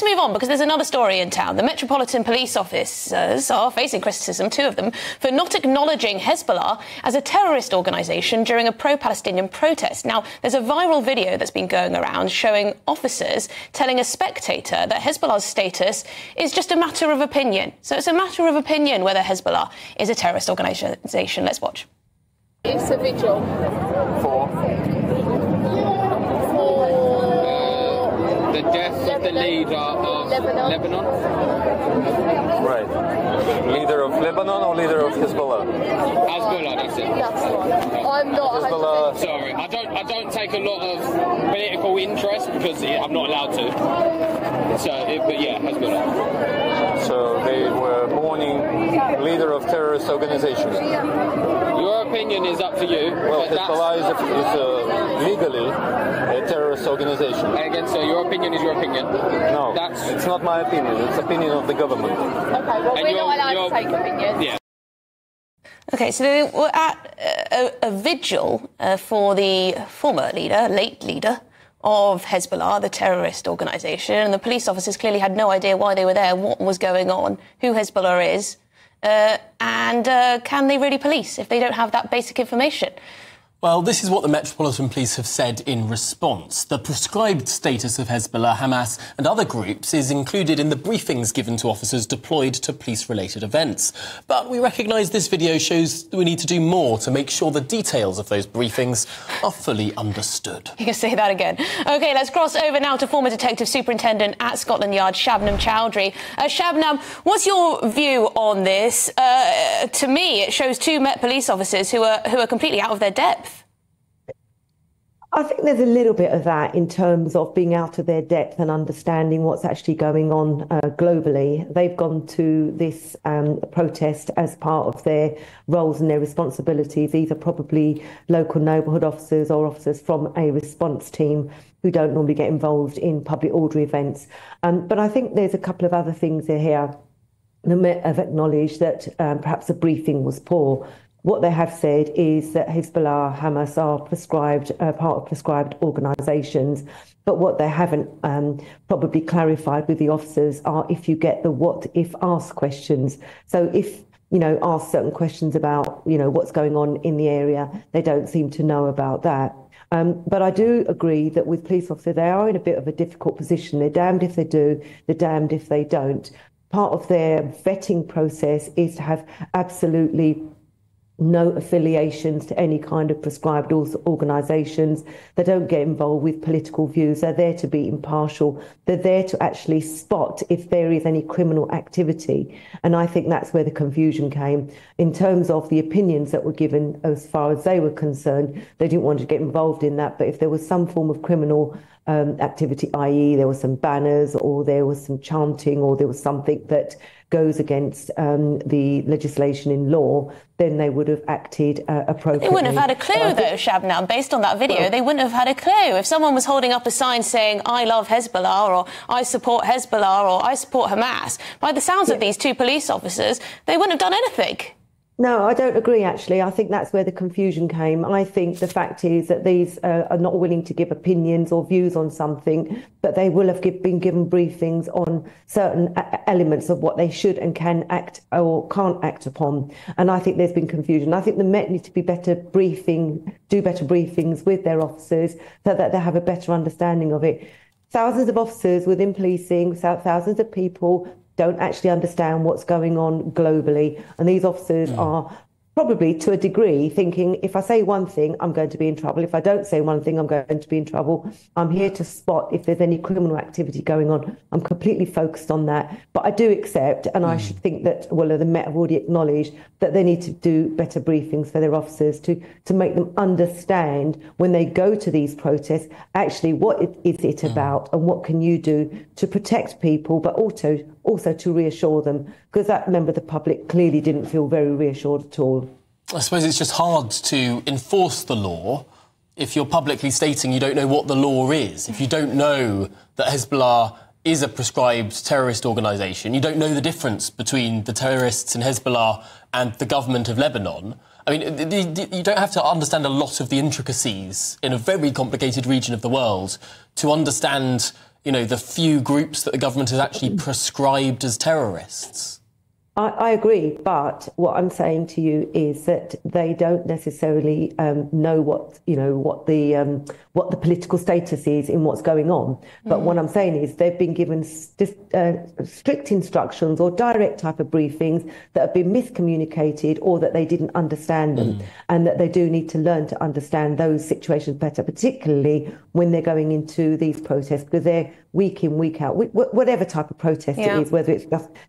move on, because there's another story in town. The Metropolitan Police officers are facing criticism, two of them, for not acknowledging Hezbollah as a terrorist organisation during a pro-Palestinian protest. Now, there's a viral video that's been going around showing officers telling a spectator that Hezbollah's status is just a matter of opinion. So it's a matter of opinion whether Hezbollah is a terrorist organisation. Let's watch. It's a vigil. For the death of the leader of Lebanon. Right. Leader of Lebanon or leader of Hezbollah? Hezbollah, that's it. That's right. I'm not Hezbollah. Sorry, I don't take a lot of political interest because I'm not allowed to. But yeah, Hezbollah. So they were mourning leader of terrorist organization. Your opinion is up to you. Well, Hezbollah is legally a terrorist organization. Again, so your opinion is your opinion. No, it's not my opinion. It's opinion of the government. Okay, well, we're not allowed to take opinions. Yeah. OK, so they were at a vigil for the former leader, late leader, of Hezbollah, the terrorist organisation, and the police officers clearly had no idea why they were there, what was going on, who Hezbollah is, and can they really police if they don't have that basic information? Well, this is what the Metropolitan Police have said in response. The proscribed status of Hezbollah, Hamas and other groups is included in the briefings given to officers deployed to police-related events. But we recognise this video shows that we need to do more to make sure the details of those briefings are fully understood. You can say that again. OK, let's cross over now to former Detective Superintendent at Scotland Yard, Shabnam Chowdhury. Shabnam, what's your view on this? To me, it shows two Met police officers who are completely out of their depth. I think there's a little bit of that in terms of being out of their depth and understanding what's actually going on globally. They've gone to this protest as part of their roles and their responsibilities. These are probably local neighbourhood officers or officers from a response team who don't normally get involved in public order events. But I think there's a couple of other things here. The Met have acknowledged that perhaps the briefing was poor. What they have said is that Hezbollah, Hamas are prescribed, part of prescribed organisations. But what they haven't probably clarified with the officers are if you get the what if ask questions. So if, ask certain questions about, what's going on in the area, they don't seem to know about that. But I do agree that with police officers, they are in a bit of a difficult position. They're damned if they do, they're damned if they don't. Part of their vetting process is to have absolutely no affiliations to any kind of prescribed organisations. They don't get involved with political views. They're there to be impartial. They're there to actually spot if there is any criminal activity. And I think that's where the confusion came. In terms of the opinions that were given as far as they were concerned, they didn't want to get involved in that. But if there was some form of criminal activity, i.e. there were some banners or there was some chanting or there was something that goes against the legislation in law, then they would have acted appropriately. They wouldn't have had a clue, though, Shabnam. Based on that video, they wouldn't have had a clue. If someone was holding up a sign saying, I love Hezbollah, or I support Hezbollah, or I support Hamas, by the sounds of these two police officers, they wouldn't have done anything. No, I don't agree, actually. I think that's where the confusion came. I think the fact is that these are not willing to give opinions or views on something, but they will have been given briefings on certain elements of what they should and can act or can't act upon. And I think there's been confusion. I think the Met need to be do better briefings with their officers so that they have a better understanding of it. Thousands of officers within policing, thousands of people don't actually understand what's going on globally. And these officers are probably, to a degree, thinking, if I say one thing, I'm going to be in trouble. If I don't say one thing, I'm going to be in trouble. I'm here to spot if there's any criminal activity going on. I'm completely focused on that. But I do accept, and I should think that, the Met have already acknowledged that they need to do better briefings for their officers to make them understand when they go to these protests, actually, what is it about and what can you do to protect people, but also to reassure them, because that member of the public clearly didn't feel very reassured at all. I suppose it's just hard to enforce the law if you're publicly stating you don't know what the law is, if you don't know that Hezbollah is a prescribed terrorist organisation, you don't know the difference between the terrorists in Hezbollah and the government of Lebanon. I mean, you don't have to understand a lot of the intricacies in a very complicated region of the world to understand you know, the few groups that the government has actually proscribed as terrorists. I agree, but what I'm saying to you is that they don't necessarily know what the political status is in what's going on. But what I'm saying is they've been given strict instructions or direct type of briefings that have been miscommunicated or that they didn't understand them, and that they do need to learn to understand those situations better, particularly when they're going into these protests, because they're week in, week out, whatever type of protest it is, whether it's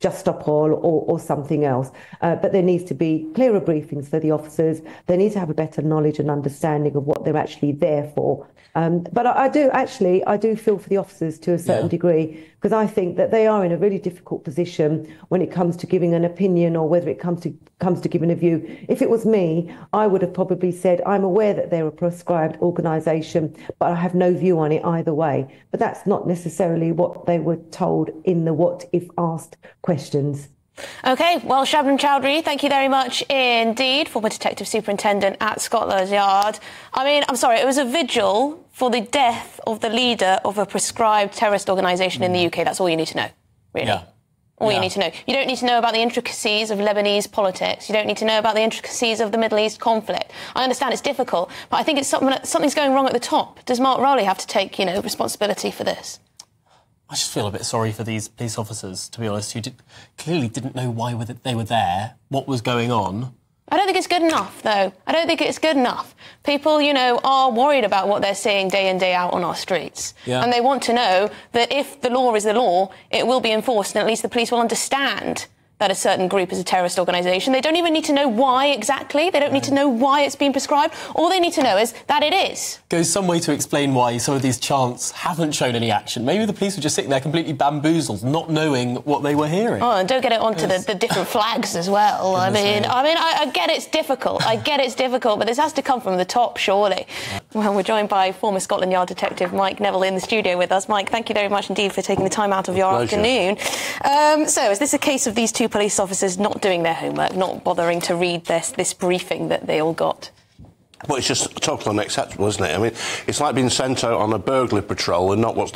just Stop All or something else. But there needs to be clearer briefings for the officers. They need to have a better knowledge and understanding of what they're actually there for. But I do feel for the officers to a certain degree, because I think that they are in a really difficult position when it comes to giving an opinion, or whether it comes to giving a view. If it was me, I would have probably said, I'm aware that they're a proscribed organisation, but I have no view on it either way. But that's not necessarily what they were told in the what if asked questions. OK, well, Shabnam Chowdhury, thank you very much indeed, former Detective Superintendent at Scotland Yard. I mean, I'm sorry, it was a vigil for the death of the leader of a proscribed terrorist organisation in the UK. That's all you need to know, really. Yeah. All you need to know. You don't need to know about the intricacies of Lebanese politics. You don't need to know about the intricacies of the Middle East conflict. I understand it's difficult, but I think it's something's going wrong at the top. Does Mark Rowley have to take, responsibility for this? I just feel a bit sorry for these police officers, to be honest, who clearly didn't know why they were there, what was going on. I don't think it's good enough, though. I don't think it's good enough. People, are worried about what they're seeing day in, day out on our streets. Yeah. And they want to know that if the law is the law, it will be enforced, and at least the police will understand that a certain group is a terrorist organisation. They don't even need to know why exactly. They don't need to know why it's been prescribed. All they need to know is that it is. Goes some way to explain why some of these chants haven't shown any action. Maybe the police were just sitting there completely bamboozled, not knowing what they were hearing. Oh, and don't get it onto the different flags as well. I get it's difficult. I get it's difficult, but this has to come from the top, surely. Yeah. Well, we're joined by former Scotland Yard detective Mike Neville in the studio with us. Mike, thank you very much indeed for taking the time out of your afternoon. So, is this a case of these two police officers not doing their homework, not bothering to read this briefing that they all got? Well, it's just totally unacceptable, isn't it? I mean, it's like being sent out on a burglary patrol and not what's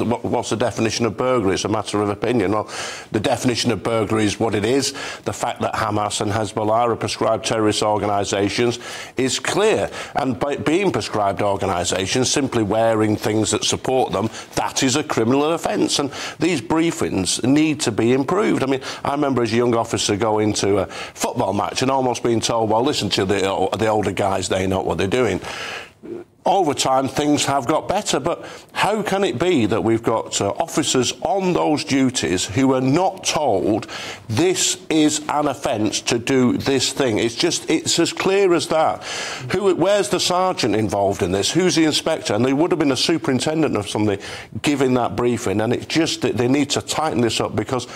the definition of burglary. It's a matter of opinion. Well, the definition of burglary is what it is. The fact that Hamas and Hezbollah are prescribed terrorist organisations is clear. And by being prescribed organisations, simply wearing things that support them, that is a criminal offence. And these briefings need to be improved. I mean, I remember as a young officer going to a football match and almost being told, well, listen to the older guys, they know what they're doing. Over time, things have got better, but how can it be that we've got officers on those duties who are not told this is an offence to do this thing? It's as clear as that. Where's the sergeant involved in this? Who's the inspector? And there would have been a superintendent of something giving that briefing, and it's just that they need to tighten this up, because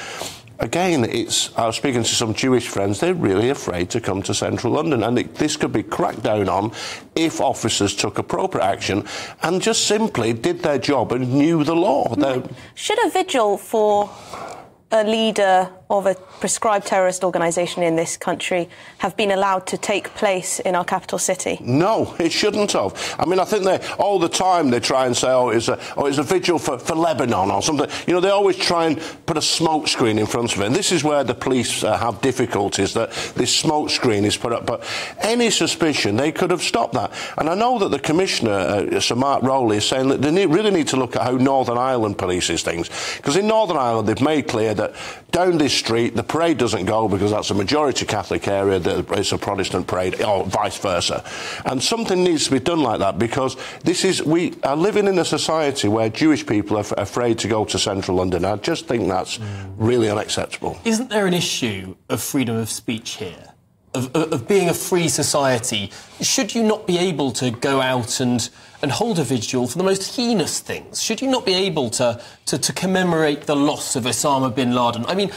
again, I was speaking to some Jewish friends, they're really afraid to come to central London, and this could be cracked down on if officers took appropriate action and just simply did their job and knew the law. Should a vigil for a leader of a prescribed terrorist organisation in this country have been allowed to take place in our capital city? No, it shouldn't have. I mean, I think all the time they try and say, it's a vigil for Lebanon or something. They always try and put a smoke screen in front of it. And this is where the police have difficulties, that this smoke screen is put up. But any suspicion, they could have stopped that. And I know that the Commissioner, Sir Mark Rowley, is saying that they really need to look at how Northern Ireland polices things. Because in Northern Ireland, they've made clear that down this street, the parade doesn't go because that's a majority Catholic area, it's a Protestant parade, or vice versa. And something needs to be done like that, because we are living in a society where Jewish people are afraid to go to central London. I just think that's really unacceptable. Isn't there an issue of freedom of speech here? Of being a free society? Should you not be able to go out and hold a vigil for the most heinous things? Should you not be able to commemorate the loss of Osama bin Laden? I mean,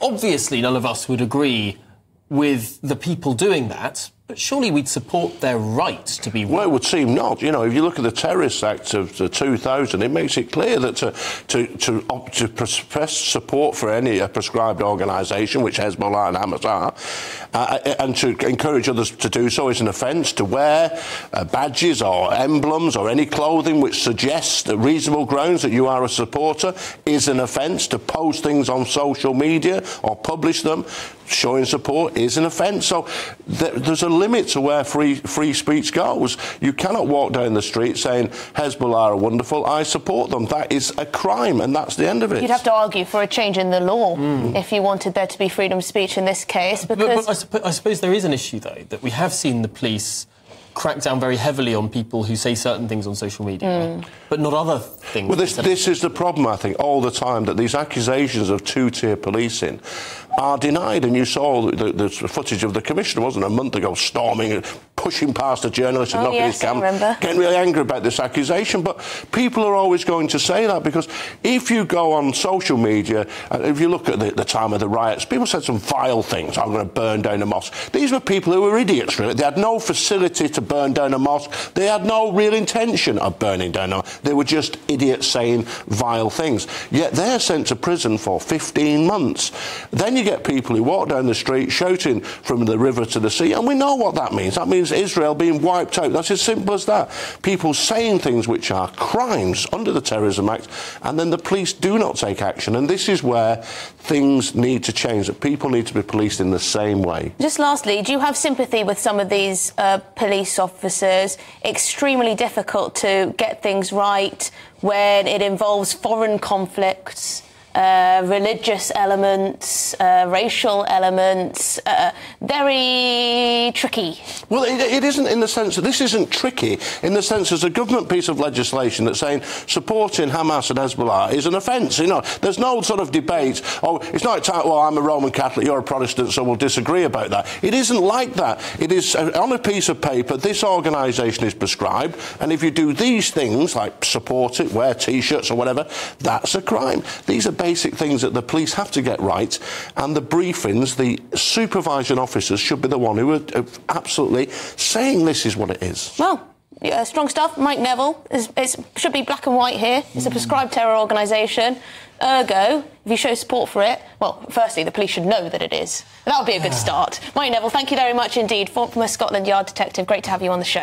obviously none of us would agree with the people doing that, But surely we'd support their right to be... Well, it would seem not. You know, if you look at the Terrorist Act of 2000, it makes it clear that to profess support for any proscribed organisation, which Hezbollah and Hamas are, and to encourage others to do so is an offence. To wear badges or emblems or any clothing which suggests that reasonable grounds that you are a supporter is an offence. To post things on social media or publish them showing support is an offence. So there's a limit to where free speech goes. You cannot walk down the street saying Hezbollah are wonderful, I support them. That is a crime, and that's the end of it. You'd have to argue for a change in the law if you wanted there to be freedom of speech in this case, because... But I suppose there is an issue, though, that we have seen the police crack down very heavily on people who say certain things on social media, but not other things. Well, this is the problem, I think, all the time, that these accusations of two-tier policing are denied. And you saw the footage of the Commissioner, wasn't it, a month ago, storming, pushing past a journalist and knocking his camera, getting really angry about this accusation. But people are always going to say that, because if you go on social media, if you look at the time of the riots, people said some vile things. I'm going to burn down a mosque. These were people who were idiots, really. They had no facility to burn down a mosque. They had no real intention of burning down a mosque. They were just idiots saying vile things. Yet they're sent to prison for 15 months. Then you get people who walk down the street shouting from the river to the sea, and we know what that means. That means Israel being wiped out. That's as simple as that. People saying things which are crimes under the Terrorism Act, and then the police do not take action. And this is where things need to change, that people need to be policed in the same way. Just lastly, do you have sympathy with some of these police officers? Extremely difficult to get things right when it involves foreign conflicts, religious elements, racial elements, very tricky. Well, it isn't in the sense that this isn't tricky, in the sense there's a government piece of legislation that's saying supporting Hamas and Hezbollah is an offence. You know, there's no sort of debate, oh, it's not time, well, I'm a Roman Catholic, you're a Protestant, so we'll disagree about that. It isn't like that. It is on a piece of paper, this organisation is prescribed, and if you do these things, like support it, wear T-shirts or whatever, that's a crime. These are basic things that the police have to get right, and the briefings, the supervising officers should be the one who are absolutely saying this is what it is. Well, strong stuff. Mike Neville, it should be black and white here. It's a proscribed terror organisation. Ergo, if you show support for it, well, firstly, the police should know that it is. That would be a good start. Mike Neville, thank you very much indeed. Former Scotland Yard detective, great to have you on the show.